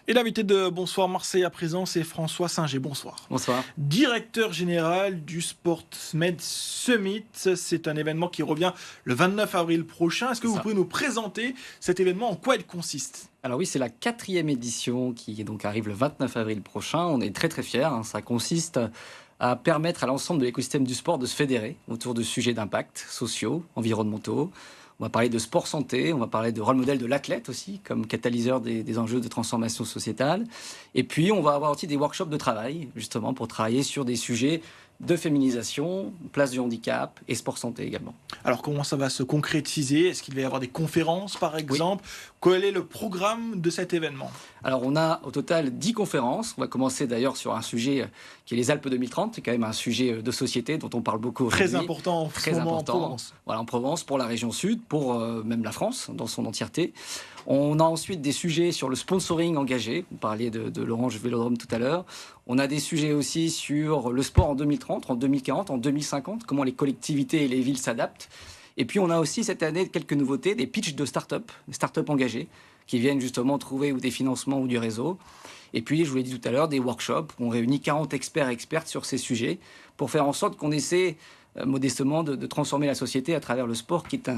Et l'invité de Bonsoir Marseille à présent, c'est François Singer. Bonsoir. Bonsoir. Directeur général du SportsMed Summit. C'est un événement qui revient le 29 avril prochain. Est-ce que vous pouvez nous présenter cet événement, en quoi il consiste ? Alors oui, c'est la 4e édition qui donc arrive le 29 avril prochain. On est très très fiers. Ça consiste à permettre à l'ensemble de l'écosystème du sport de se fédérer autour de sujets d'impact sociaux, environnementaux. On va parler de sport santé, on va parler de rôle modèle de l'athlète aussi, comme catalyseur des enjeux de transformation sociétale. Et puis, on va avoir aussi des workshops de travail, justement, pour travailler sur des sujets de féminisation, place du handicap et sport santé également. Alors, comment ça va se concrétiser ? Est-ce qu'il va y avoir des conférences, par exemple ? Oui. Quel est le programme de cet événement ? Alors, on a au total 10 conférences. On va commencer d'ailleurs sur un sujet qui est les Alpes 2030. C'est quand même un sujet de société dont on parle beaucoup aujourd'hui. Très important en ce moment en Provence. Voilà, en Provence, pour la région sud, pour même la France dans son entièreté. On a ensuite des sujets sur le sponsoring engagé. Vous parliez de l'Orange Vélodrome tout à l'heure. On a des sujets aussi sur le sport en 2030, en 2040, en 2050, comment les collectivités et les villes s'adaptent. Et puis on a aussi cette année quelques nouveautés, des pitchs de start-up, des start-up engagées, qui viennent justement trouver ou des financements ou du réseau. Et puis, je vous l'ai dit tout à l'heure, des workshops où on réunit 40 experts et expertes sur ces sujets pour faire en sorte qu'on essaie modestement de transformer la société à travers le sport, qui est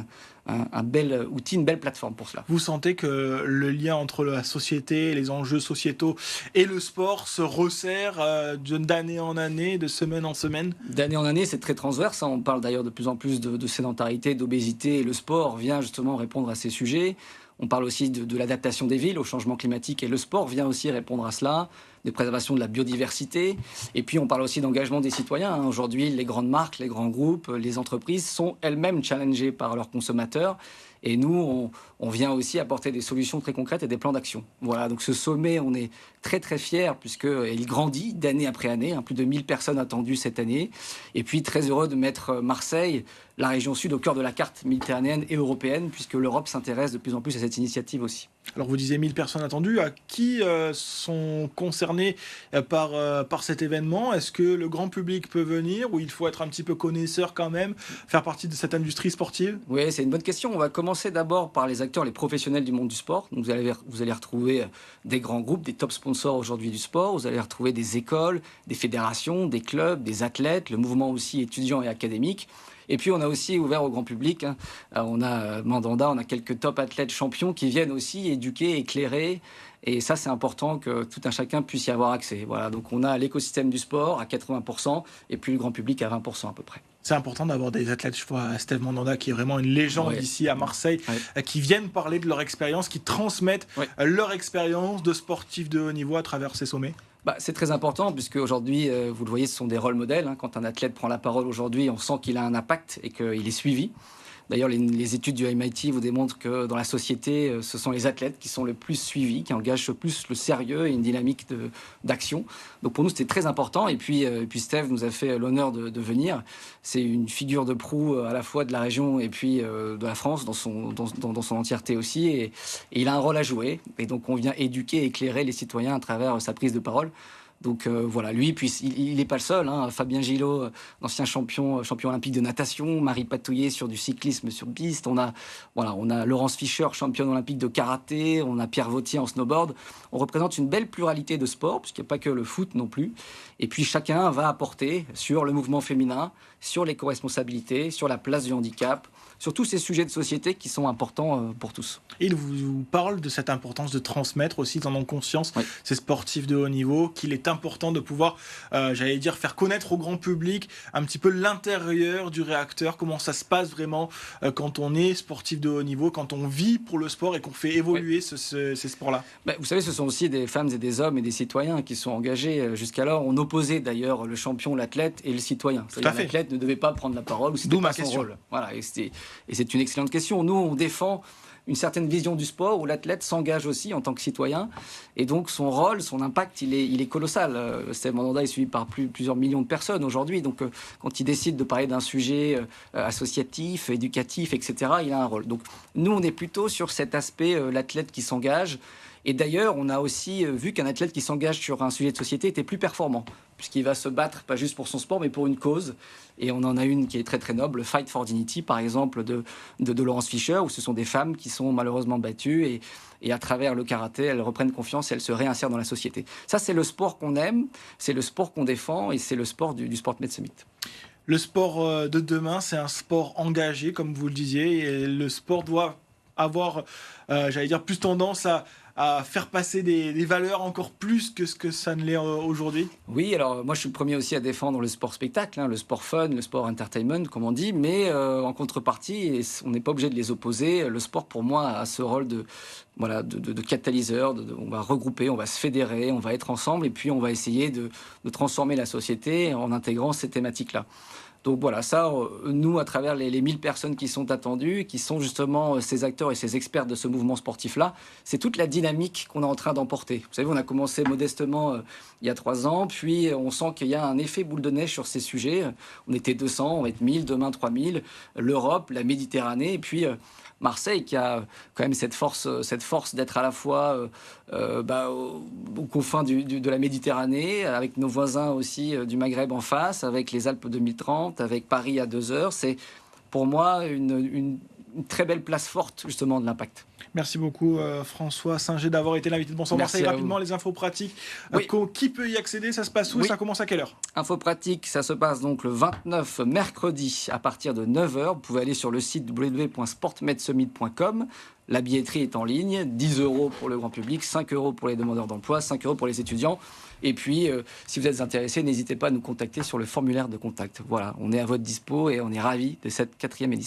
un bel outil, une belle plateforme pour cela. Vous sentez que le lien entre la société, les enjeux sociétaux et le sport se resserre d'année en année, de semaine en semaine ? D'année en année, c'est très transverse. On parle d'ailleurs de plus en plus de sédentarité, d'obésité. Et le sport vient justement répondre à ces sujets. On parle aussi de l'adaptation des villes au changement climatique, et le sport vient aussi répondre à cela, de préservation de la biodiversité. Et puis on parle aussi d'engagement des citoyens. Aujourd'hui, les grandes marques, les grands groupes, les entreprises sont elles-mêmes challengées par leurs consommateurs. Et nous, on vient aussi apporter des solutions très concrètes et des plans d'action. Voilà, donc ce sommet, on est très très fiers puisqu'il grandit d'année après année. Plus de 1000 personnes attendues cette année. Et puis très heureux de mettre Marseille, la région sud, au cœur de la carte méditerranéenne et européenne, puisque l'Europe s'intéresse de plus en plus à cette initiative aussi. Alors vous disiez 1000 personnes attendues. À qui sont concernées par cet événement ? Est-ce que le grand public peut venir, ou il faut être un petit peu connaisseur quand même, faire partie de cette industrie sportive ? Oui, c'est une bonne question. On va commencer d'abord par les acteurs, les professionnels du monde du sport. Donc vous allez retrouver des grands groupes, des top sponsors aujourd'hui du sport. Vous allez retrouver des écoles, des fédérations, des clubs, des athlètes, le mouvement aussi étudiant et académique. Et puis, on a aussi ouvert au grand public. On a Mandanda, on a quelques top athlètes champions qui viennent aussi éduquer, éclairer. Et ça, c'est important que tout un chacun puisse y avoir accès. Voilà, donc on a l'écosystème du sport à 80% et puis le grand public à 20% à peu près. C'est important d'avoir des athlètes, je vois Steve Mandanda qui est vraiment une légende ici à Marseille, qui viennent parler de leur expérience, qui transmettent leur expérience de sportifs de haut niveau à travers ces sommets. C'est très important puisque aujourd'hui, vous le voyez, ce sont des rôles modèles. Quand un athlète prend la parole aujourd'hui, on sent qu'il a un impact et qu'il est suivi. D'ailleurs, les études du MIT vous démontrent que dans la société, ce sont les athlètes qui sont le plus suivis, qui engagent le plus le sérieux et une dynamique d'action. Donc pour nous, c'était très important. Et puis Steve nous a fait l'honneur de venir. C'est une figure de proue à la fois de la région et puis de la France dans son entièreté aussi. Et il a un rôle à jouer. Et donc on vient éduquer et éclairer les citoyens à travers sa prise de parole. Donc voilà, lui, puis il n'est pas le seul. Fabien Gillot, ancien champion olympique de natation, Marie Patouillet sur du cyclisme sur piste. On a Laurence Fischer, championne olympique de karaté. On a Pierre Vautier en snowboard. On représente une belle pluralité de sports, puisqu'il n'y a pas que le foot non plus. Et puis chacun va apporter sur le mouvement féminin, sur l'éco-responsabilité, sur la place du handicap, sur tous ces sujets de société qui sont importants pour tous. Et il vous parle de cette importance de transmettre aussi, d'en conscience, ces sportifs de haut niveau, qu'il est important de pouvoir, faire connaître au grand public un petit peu l'intérieur du réacteur, comment ça se passe vraiment quand on est sportif de haut niveau, quand on vit pour le sport et qu'on fait évoluer ces sports-là. Vous savez, ce sont aussi des femmes et des hommes et des citoyens qui sont engagés. Jusqu'alors, on opposait d'ailleurs le champion, l'athlète et le citoyen. L'athlète ne devait pas prendre la parole, ou c'était pas son rôle. Voilà, et c'est une excellente question. Nous, on défend une certaine vision du sport où l'athlète s'engage aussi en tant que citoyen. Et donc, son rôle, son impact, il est colossal. Steve Mandanda est suivi par plusieurs millions de personnes aujourd'hui. Donc, quand il décide de parler d'un sujet associatif, éducatif, etc., il a un rôle. Donc, nous, on est plutôt sur cet aspect, l'athlète qui s'engage. Et d'ailleurs, on a aussi vu qu'un athlète qui s'engage sur un sujet de société était plus performant, puisqu'il va se battre pas juste pour son sport, mais pour une cause. Et on en a une qui est très très noble, Fight for Dignity, par exemple, de Laurence Fischer, où ce sont des femmes qui sont malheureusement battues et à travers le karaté, elles reprennent confiance et elles se réinsèrent dans la société. Ça, c'est le sport qu'on aime, c'est le sport qu'on défend et c'est le sport du Sportmed Summit. Le sport de demain, c'est un sport engagé, comme vous le disiez, et le sport doit avoir, plus tendance à faire passer des valeurs encore plus que ce que ça ne l'est aujourd'hui. Oui, alors moi je suis le premier aussi à défendre le sport spectacle, le sport fun, le sport entertainment, comme on dit, mais en contrepartie, et on n'est pas obligé de les opposer, le sport pour moi a ce rôle de catalyseur, on va regrouper, on va se fédérer, on va être ensemble, et puis on va essayer de transformer la société en intégrant ces thématiques-là. Donc voilà, ça, nous, à travers les 1000 personnes qui sont attendues, qui sont justement ces acteurs et ces experts de ce mouvement sportif-là, c'est toute la dynamique qu'on est en train d'emporter. Vous savez, on a commencé modestement il y a 3 ans, puis on sent qu'il y a un effet boule de neige sur ces sujets. On était 200, on va être 1000, demain 3000, l'Europe, la Méditerranée, et puis Marseille qui a quand même cette force d'être à la fois aux confins de la Méditerranée, avec nos voisins aussi du Maghreb en face, avec les Alpes 2030, avec Paris à 2 heures. C'est pour moi une très belle place forte justement de l'impact. Merci beaucoup François Singer d'avoir été l'invité de Bonsoir Marseille. Rapidement, les infos pratiques. Oui. Qui peut y accéder? Ça se passe où? Ça commence à quelle heure? Infos pratiques, ça se passe donc le 29 mercredi à partir de 9h. Vous pouvez aller sur le site www.sportmedsummit.com. La billetterie est en ligne, 10 € pour le grand public, 5 € pour les demandeurs d'emploi, 5 € pour les étudiants. Et puis, si vous êtes intéressé, n'hésitez pas à nous contacter sur le formulaire de contact. Voilà, on est à votre dispo et on est ravis de cette 4e édition.